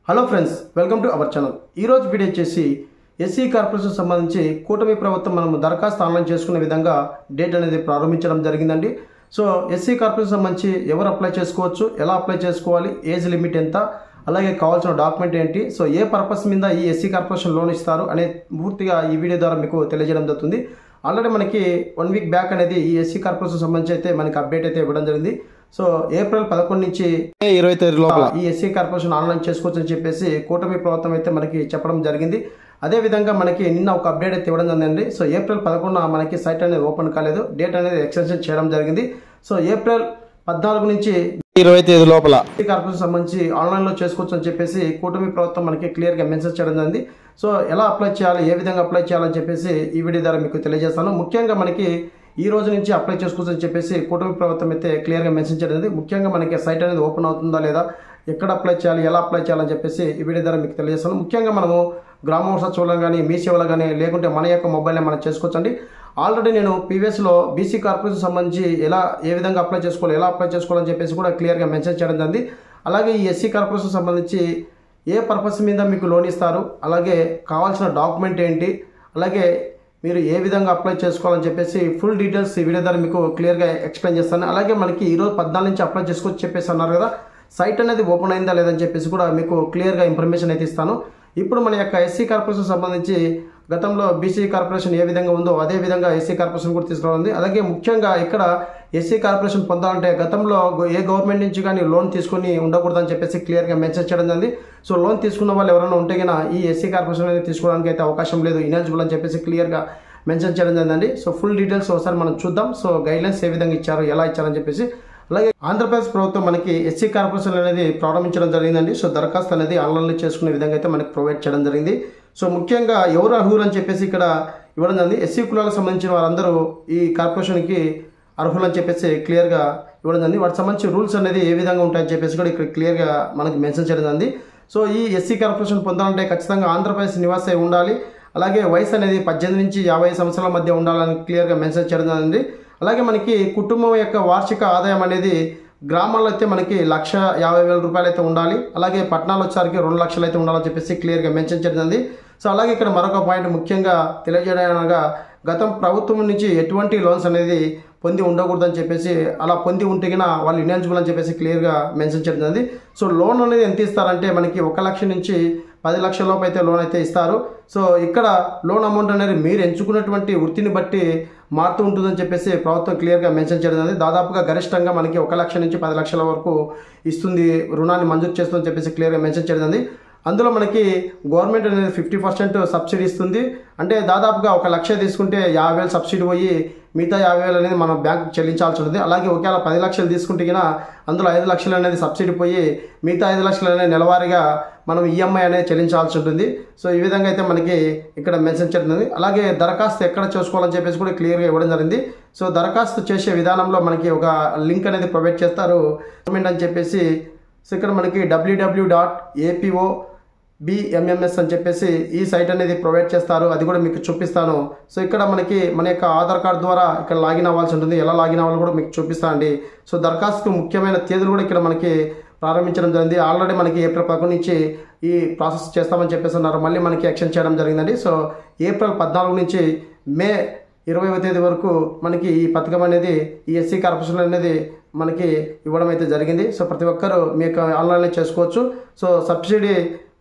Hello friends, welcome to our channel. ఈరోజు video వచ్చేసి SC corporation సంబంధించి కూటమి ప్రభుత్వం మనం దరఖాస్తు ఆన్లైన్ చేసుకునే విధంగా డేట్ అనేది ప్రారంభించడం జరిగిందండి. సో ఎస్సీ కార్పొరేషన్ సంబంధించి ఎవరు అప్లై చేసుకోవచ్చు, ఎలా అప్లై చేసుకోవాలి, ఏజ్ లిమిట్ ఎంత, అలాగే కావాల్సిన డాక్యుమెంట్ ఏంటి, సో ఏ పర్పస్ మీద ఈ ఎస్సీ కార్పొరేషన్ లోన్ ఇస్తారు అనే పూర్తిగా ఈ వీడియో ద్వారా మీకు తెలియజేయడం జరుగుతుంది. ఆల్రెడీ మనకి 1 వీక్ బ్యాక్ అనేది ఈ ఎస్సీ కార్పొరేషన్ సంబంధించి అయితే మనకి అప్డేట్ అయితే ఇవ్వడం జరిగింది. సో ఏప్రిల్ 11 నుంచి 20 తేదీ లోపల ఈ ఎస్సీ కార్పొరేషన్ ఆన్లైన్ చేసుకోవచ్చు అని చెప్పేసి కూటమి ప్రభుత్వం అయితే మనకి చెప్పడం జరిగింది. అదే విధంగా మనకి నిన్న ఒక అప్డేట్ అయితే ఇవ్వడం జరిగింది. సో ఏప్రిల్ 11 మనకి సైట్ అనేది ఓపెన్ కాలేదు, డేట్ అనేది ఎక్స్టెన్షన్ చేయడం జరిగింది. సో ఏప్రిల్ 14 నుంచి 20 తేదీ లోపల ఎస్సీ కార్పొరేషన్ సంబంధించి ఆన్లైన్లో చేసుకోవచ్చు అని చెప్పేసి కూటమి ప్రభుత్వం మనకి క్లియర్గా మెన్షన్ చేయడం జరిగింది. సో ఎలా అప్లై చేయాలి, ఏ విధంగా అప్లై చేయాలని చెప్పేసి ఈ వీడియో ద్వారా మీకు తెలియజేస్తాను. ముఖ్యంగా మనకి ఈ రోజు నుంచి అప్లై చేసుకోవచ్చు అని చెప్పేసి కూటమి ప్రభుత్వం అయితే క్లియర్గా మెన్షన్ చేయడం. ముఖ్యంగా మనకి సైట్ అనేది ఓపెన్ అవుతుందా లేదా, ఎక్కడ అప్లై చేయాలి, ఎలా అప్లై చేయాలని చెప్పేసి ఈ వీడియో ద్వారా మీకు తెలియజేస్తాను. ముఖ్యంగా మనము గ్రామ సచివాలయం కానీ, మీ సేవలు కానీ, లేకుంటే మన యొక్క మొబైల్ని మనం చేసుకోవచ్చండి. ఆల్రెడీ నేను ప్రీవియస్లో బీసీ కార్పొరేషన్ సంబంధించి ఏ విధంగా అప్లై చేసుకోవాలి, ఎలా అప్లై చేసుకోవాలని చెప్పేసి కూడా క్లియర్గా మెన్షన్ చేయడం జరిగింది. అలాగే ఈ ఎస్సీ కార్పొరేషన్ సంబంధించి ఏ పర్పస్ మీద మీకు లోన్ ఇస్తారు, అలాగే కావాల్సిన డాక్యుమెంట్ ఏంటి, అలాగే మీరు ఏ విధంగా అప్లై చేసుకోవాలని చెప్పేసి ఫుల్ డీటెయిల్స్ ఈ వీడియో ద్వారా మీకు క్లియర్గా ఎక్స్ప్లెయిన్ చేస్తాను. అలాగే మనకి ఈరోజు 14 నుంచి అప్లై చేసుకోవచ్చు చెప్పేసి అన్నారు కదా, సైట్ అనేది ఓపెన్ అయిందా లేదని చెప్పేసి కూడా మీకు క్లియర్గా ఇన్ఫర్మేషన్ అయితే ఇస్తాను. ఇప్పుడు మన యొక్క ఎస్సీ కార్పొరేషన్ సంబంధించి గతంలో బీసీ కార్పొరేషన్ ఏ విధంగా ఉందో అదే విధంగా ఎస్సీ కార్పొరేషన్ కూడా తీసుకురావాలి. అలాగే ముఖ్యంగా ఇక్కడ ఎస్సీ కార్పొరేషన్ పొందాలంటే గతంలో ఏ గవర్నమెంట్ నుంచి కానీ లోన్ తీసుకుని ఉండకూడదని చెప్పేసి క్లియర్గా మెన్షన్ చేయడం జరిగింది. సో లోన్ తీసుకున్న వాళ్ళు ఎవరైనా ఉంటే కన్నా ఈ ఎస్సీ కార్పొరేషన్ అనేది తీసుకోవడానికి అయితే అవకాశం లేదు, ఇనెలిజిబుల్ అని చెప్పేసి క్లియర్గా మెన్షన్ చేయడం జరిగిందండి. సో ఫుల్ డీటెయిల్స్ ఒకసారి మనం చూద్దాం. సో గైడ్లైన్స్ ఏ విధంగా ఇచ్చారు, ఎలా ఇచ్చారని చెప్పేసి. అలాగే ఆంధ్రప్రదేశ్ ప్రభుత్వం మనకి ఎస్సీ కార్పొరేషన్ అనేది ప్రారంభించడం జరిగిందండి. సో దరఖాస్తు అనేది ఆన్లైన్లో చేసుకునే విధంగా అయితే మనకి ప్రొవైడ్ చేయడం జరిగింది. సో ముఖ్యంగా ఎవరు అర్హులు అని చెప్పేసి ఇక్కడ ఇవ్వడం జరిగింది. ఎస్సీ కులాలకు సంబంధించిన వారందరూ ఈ కార్పొరేషన్కి అర్హులు అని చెప్పేసి క్లియర్గా ఇవ్వడం జరిగింది. వాటికి సంబంధించి రూల్స్ అనేది ఏ విధంగా ఉంటాయని చెప్పేసి కూడా ఇక్కడ క్లియర్గా మనకి మెన్షన్ చేయడం జరిగింది. సో ఈ ఎస్సీ కార్పొరేషన్ పొందాలంటే ఖచ్చితంగా ఆంధ్రప్రదేశ్ నివాసే ఉండాలి. అలాగే వయసు అనేది 18 నుంచి 50 సంవత్సరాల మధ్య ఉండాలని క్లియర్గా మెన్షన్ చేయడం జరిగింది. అలాగే మనకి కుటుంబం యొక్క వార్షిక ఆదాయం అనేది గ్రామాల్లో అయితే మనకి 1,50,000 రూపాయలు అయితే ఉండాలి. అలాగే పట్టణాలు వచ్చేసరికి 2 లక్షలు అయితే ఉండాలని చెప్పేసి క్లియర్గా మెన్షన్ చేయడం. సో అలాగే ఇక్కడ మరొక పాయింట్ ముఖ్యంగా తెలియజేయడానికి గతం ప్రభుత్వం నుంచి ఎటువంటి లోన్స్ అనేది పొంది ఉండకూడదని చెప్పేసి, అలా పొంది ఉంటే కన్నా వాళ్ళు ఇనెలిజిబుల్ అని చెప్పేసి క్లియర్గా మెన్షన్ చేయడం. సో లోన్ అనేది ఎంత ఇస్తారంటే మనకి 1 లక్ష నుంచి 10 లక్షల లోపు అయితే లోన్ అయితే ఇస్తారు. సో ఇక్కడ లోన్ అమౌంట్ అనేది మీరు ఎంచుకున్నటువంటి వృత్తిని బట్టి మారుతూ ఉంటుందని చెప్పేసి ప్రభుత్వం క్లియర్గా మెన్షన్ చేయడం. దాదాపుగా గరిష్టంగా మనకి 1 లక్ష నుంచి 10 లక్షల వరకు ఇస్తుంది, రుణాన్ని మంజూరు చేస్తుందని చెప్పేసి క్లియర్గా మెన్షన్ చేయడం. అందులో మనకి గవర్నమెంట్ అనేది 50% సబ్సిడీ ఇస్తుంది. అంటే దాదాపుగా 1 లక్ష తీసుకుంటే 50,000 సబ్సిడీ పోయి మిగతా 50,000 అనేది మనం బ్యాంకు చెల్లించాల్సి ఉంటుంది. అలాగే ఒకవేళ 10 లక్షలు తీసుకుంటే కన్నా అందులో 5 లక్షలు అనేది సబ్సిడీ పోయి మిగతా 5 లక్షలు అనేది నెలవారీగా మనం ఈఎంఐ అనేది చెల్లించాల్సి ఉంటుంది. సో ఈ విధంగా అయితే మనకి ఇక్కడ మెన్షన్ చేయడం. అలాగే దరఖాస్తు ఎక్కడ చేసుకోవాలని చెప్పేసి కూడా క్లియర్గా ఇవ్వడం జరిగింది. సో దరఖాస్తు చేసే విధానంలో మనకి ఒక లింక్ అనేది ప్రొవైడ్ చేస్తారు గవర్నమెంట్ అని చెప్పేసి. సో ఇక్కడ మనకి www.apobmms అని చెప్పేసి ఈ సైట్ అనేది ప్రొవైడ్ చేస్తారు, అది కూడా మీకు చూపిస్తాను. సో ఇక్కడ మనకి మన యొక్క ఆధార్ కార్డు ద్వారా ఇక్కడ లాగిన్ అవ్వాల్సి ఉంటుంది, ఎలా లాగిన్ అవ్వాలో కూడా మీకు చూపిస్తానండి. సో దరఖాస్తుకు ముఖ్యమైన తేదీలు కూడా ఇక్కడ మనకి ప్రారంభించడం జరిగింది. ఆల్రెడీ మనకి ఏప్రిల్ 11 నుంచి ఈ ప్రాసెస్ చేస్తామని చెప్పేసి ఉన్నారు, మళ్ళీ మనకి ఎక్స్టెండ్ చేయడం జరిగిందండి. సో ఏప్రిల్ 14 నుంచి మే 20వ తేదీ వరకు మనకి ఈ పథకం అనేది ఈ ఎస్సీ కార్పొరేషన్ అనేది మనకి ఇవ్వడం అయితే జరిగింది. సో ప్రతి ఒక్కరూ మీకు ఆన్లైన్లో చేసుకోవచ్చు. సో సబ్సిడీ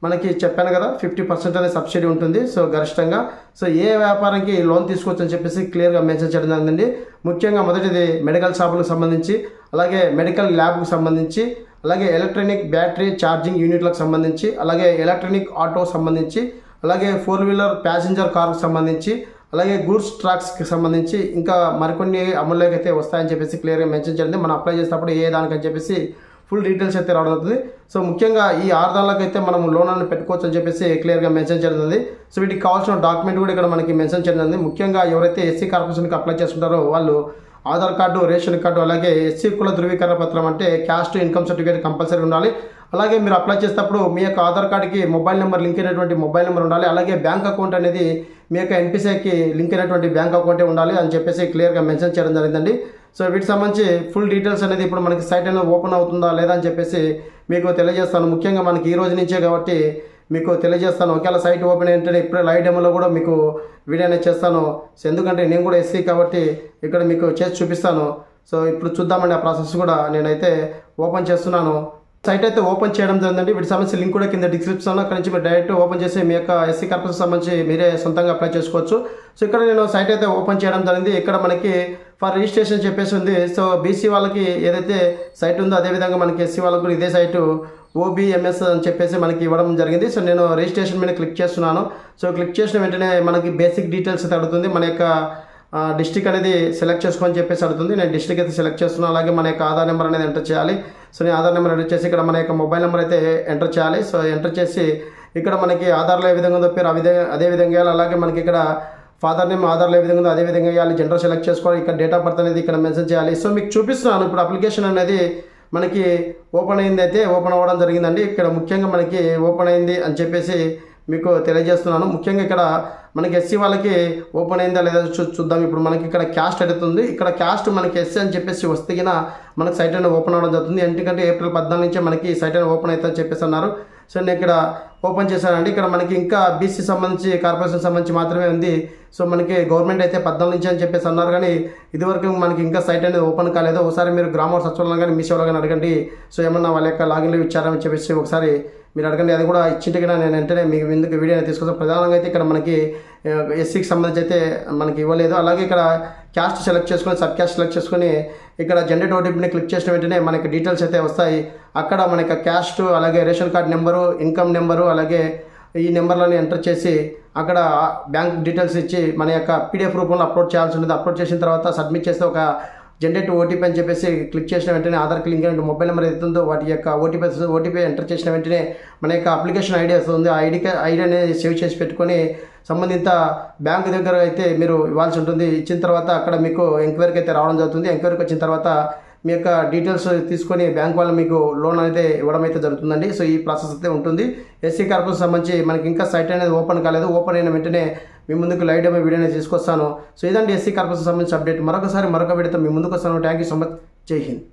మనకి చెప్పాను కదా, 50% అనేది సబ్సిడీ ఉంటుంది. సో గరిష్టంగా సో ఏ వ్యాపారానికి లోన్ తీసుకోవచ్చు అని చెప్పేసి క్లియర్గా మెన్షన్ చేయడం జరిగిందండి. ముఖ్యంగా మొదటిది మెడికల్ షాపులకు సంబంధించి, అలాగే మెడికల్ ల్యాబ్కు సంబంధించి, అలాగే ఎలక్ట్రానిక్ బ్యాటరీ ఛార్జింగ్ యూనిట్లకు సంబంధించి, అలాగే ఎలక్ట్రానిక్ ఆటో సంబంధించి, అలాగే 4 వీలర్ ప్యాసింజర్ కార్కు సంబంధించి, అలాగే గూడ్స్ ట్రక్స్కి సంబంధించి ఇంకా మరికొన్ని అమల్లోకి అయితే వస్తాయని చెప్పేసి క్లియర్గా మెన్షన్ చేయండి. మనం అప్లై చేసేటప్పుడు ఏ దానికని చెప్పేసి ఫుల్ డీటెయిల్స్ అయితే రావడం అవుతుంది. సో ముఖ్యంగా ఈ 6 దానిలకు అయితే మనం లోన్ అని పెట్టుకోవచ్చు అని చెప్పేసి క్లియర్గా మెన్షన్ చేయడం. సో వీటికి కావాల్సిన డాక్యుమెంట్ కూడా ఇక్కడ మనకి మెన్షన్ చేయడం. ముఖ్యంగా ఎవరైతే ఎస్సీ కార్పొరేషన్కి అప్లై చేసుకుంటారో వాళ్ళు ఆధార్ కార్డు, రేషన్ కార్డు, అలాగే ఎస్సీ కుల ధృవీకరణ పత్రం అంటే క్యాస్ట్ ఇన్కమ్ సర్టిఫికేట్ కంపల్సరీ ఉండాలి. అలాగే మీరు అప్లై చేసేటప్పుడు మీ యొక్క ఆధార్ కార్డుకి మొబైల్ నెంబర్ లింక్ అయినటువంటి మొబైల్ నెంబర్ ఉండాలి. అలాగే బ్యాంక్ అకౌంట్ అనేది మీ యొక్క ఎన్పిసిఐకి లింక్ అయినటువంటి బ్యాంక్ అకౌంటే ఉండాలి అని చెప్పేసి క్లియర్గా మెన్షన్ చేయడం జరిగిందండి. సో వీటికి సంబంధించి ఫుల్ డీటెయిల్స్ అనేది ఇప్పుడు మనకి సైట్ అనేది ఓపెన్ అవుతుందా లేదా అని చెప్పేసి మీకు తెలియజేస్తాను. ముఖ్యంగా మనకి ఈ రోజు నుంచే కాబట్టి మీకు తెలియజేస్తాను. ఒకవేళ సైట్ ఓపెన్ ఏంటంటే ఇప్పుడే లైవ్ డెమోలో కూడా మీకు వీడియో అనేది చేస్తాను. సో ఎందుకంటే నేను కూడా ఎస్సీ కాబట్టి ఇక్కడ మీకు చేసి చూపిస్తాను. సో ఇప్పుడు చూద్దామండి ఆ ప్రాసెస్ కూడా. నేనైతే ఓపెన్ చేస్తున్నాను. సైట్ అయితే ఓపెన్ చేయడం జరిగిందండి. వీటికి సంబంధించి లింక్ కూడా కింద డిస్క్రిప్షన్లో అక్కడ నుంచి మీరు డైరెక్ట్ ఓపెన్ చేసి మీ యొక్క ఎస్సీ కార్పొరేషన్ సంబంధించి మీరే సొంతంగా అప్లై చేసుకోవచ్చు. సో ఇక్కడ నేను సైట్ అయితే ఓపెన్ చేయడం జరిగింది. ఇక్కడ మనకి ఫర్ రిజిస్ట్రేషన్ చెప్పేసి ఉంది. సో బీసీ వాళ్ళకి ఏదైతే సైట్ ఉందో అదేవిధంగా మనకి ఎస్సీ వాళ్ళకి కూడా ఇదే సైటు OBMS అని చెప్పేసి మనకి ఇవ్వడం జరిగింది. సో నేను రిజిస్ట్రేషన్ మీద క్లిక్ చేస్తున్నాను. సో క్లిక్ చేసిన వెంటనే మనకి బేసిక్ డీటెయిల్స్ అయితే అడుగుతుంది. మన యొక్క డిస్ట్రిక్ట్ అనేది సెలెక్ట్ చేసుకోని చెప్పేసి అడుగుతుంది. నేను డిస్ట్రిక్ట్ అయితే సెలెక్ట్ చేస్తున్నాను. అలాగే మన యొక్క ఆధార్ నెంబర్ అనేది ఎంటర్ చేయాలి. సో నేను ఆధార్ నెంబర్ ఎంటర్ చేసి ఇక్కడ మన యొక్క మొబైల్ నెంబర్ అయితే ఎంటర్ చేయాలి. సో ఎంటర్ చేసి ఇక్కడ మనకి ఆధార్లో ఏ విధంగా ఉందో పేరు అదే విధంగా వేయాలి. అలాగే మనకి ఇక్కడ ఫాదర్ నేమ్ ఆధార్లో ఏ విధంగా ఉందో అదే విధంగా వేయాలి. జెండర్ సెలెక్ట్ చేసుకోవాలి. ఇక్కడ డేట్ ఆఫ్ బర్త్ అనేది ఇక్కడ మెన్షన్ చేయాలి. సో మీకు చూపిస్తున్నాను ఇప్పుడు అప్లికేషన్ అనేది మనకి ఓపెన్ అయింది, అయితే ఓపెన్ అవ్వడం జరిగిందండి. ఇక్కడ ముఖ్యంగా మనకి ఓపెన్ అయింది అని చెప్పేసి మీకు తెలియజేస్తున్నాను. ముఖ్యంగా ఇక్కడ మనకి ఎస్సీ వాళ్ళకి ఓపెన్ అయిందా లేదా చూద్దాం. ఇప్పుడు మనకి ఇక్కడ క్యాస్ట్ అడుగుతుంది. ఇక్కడ క్యాస్ట్ మనకి ఎస్సీ అని చెప్పేసి వస్తే మనకి సైట్ అనేది ఓపెన్ అవ్వడం జరుగుతుంది. ఎందుకంటే ఏప్రిల్ 14 నుంచే మనకి సైట్ అనేది ఓపెన్ అవుతుందని చెప్పేసి అన్నారు. సో నేను ఇక్కడ ఓపెన్ చేశానండి. ఇక్కడ మనకి ఇంకా బీసీ సంబంధించి కార్పొరేషన్ సంబంధించి మాత్రమే ఉంది. సో మనకి గవర్నమెంట్ అయితే 14 నుంచి అని చెప్పేసి అన్నారు, కానీ ఇదివరకు మనకి ఇంకా సైట్ అనేది ఓపెన్ కాలేదు. ఒకసారి మీరు గ్రామ సచివాలయం కానీ మీ సేవలో కానీ అడగండి. సో ఏమన్నా వాళ్ళ యొక్క లాగిన్లు ఇచ్చారని చెప్పేసి ఒకసారి మీరు అడగండి. అది కూడా ఇచ్చింటే కూడా నేను వెంటనే మీకు ఎందుకు వీడియో తీసుకొస్తాను. ప్రధానంగా అయితే ఇక్కడ మనకి ఎస్సీకి సంబంధించి అయితే మనకి ఇవ్వలేదు. అలాగే ఇక్కడ క్యాస్ట్ సెలెక్ట్ చేసుకొని సబ్ క్యాస్ట్ సెలెక్ట్ చేసుకొని ఇక్కడ జనరేట్ ఓటీపీని క్లిక్ చేసిన వెంటనే మనకి డీటెయిల్స్ అయితే వస్తాయి. అక్కడ మన యొక్క క్యాస్ట్ అలాగే ration card number, income number, అలాగే ఈ నెంబర్లని ఎంటర్ చేసి అక్కడ బ్యాంక్ డీటెయిల్స్ ఇచ్చి మన యొక్క PDF రూపంలో అప్లోడ్ చేయాల్సి ఉంటుంది. అప్లోడ్ చేసిన తర్వాత సబ్మిట్ చేస్తే ఒక జనరేట్ ఓటీపీ అని చెప్పేసి క్లిక్ చేసిన వెంటనే ఆధార్కి లింక్ అయిన మొబైల్ నెంబర్ ఏదైతుందో వాటి యొక్క ఓటీపీ ఎంటర్ చేసిన వెంటనే మన యొక్క అప్లికేషన్ ఐడి వస్తుంది. ఆ ఐడి అనేది సేవ్ చేసి పెట్టుకొని సంబంధిత బ్యాంక్ దగ్గర అయితే మీరు ఇవ్వాల్సి ఉంటుంది. ఇచ్చిన తర్వాత అక్కడ మీకు ఎంక్వైరీకి అయితే రావడం జరుగుతుంది. ఎంక్వైరీకి వచ్చిన తర్వాత మీ యొక్క డీటెయిల్స్ తీసుకొని బ్యాంక్ వాళ్ళు మీకు లోన్ అయితే ఇవ్వడం అయితే జరుగుతుందండి. సో ఈ ప్రాసెస్ అయితే ఉంటుంది. ఎస్సీ కార్పొరేషన్ సంబంధించి మనకి ఇంకా సైట్ అనేది ఓపెన్ కాలేదు. ఓపెన్ అయిన వెంటనే మీ ముందుకు లైవ్ డెమో వీడియో అనేది తీసుకొస్తాను. సో ఇదండి ఎస్సీ కార్పొరేషన్ సంబంధించి అప్డేట్. మరొక వీడియోతో మీ ముందుకు వస్తాను. Thank you so much. జై హింద్.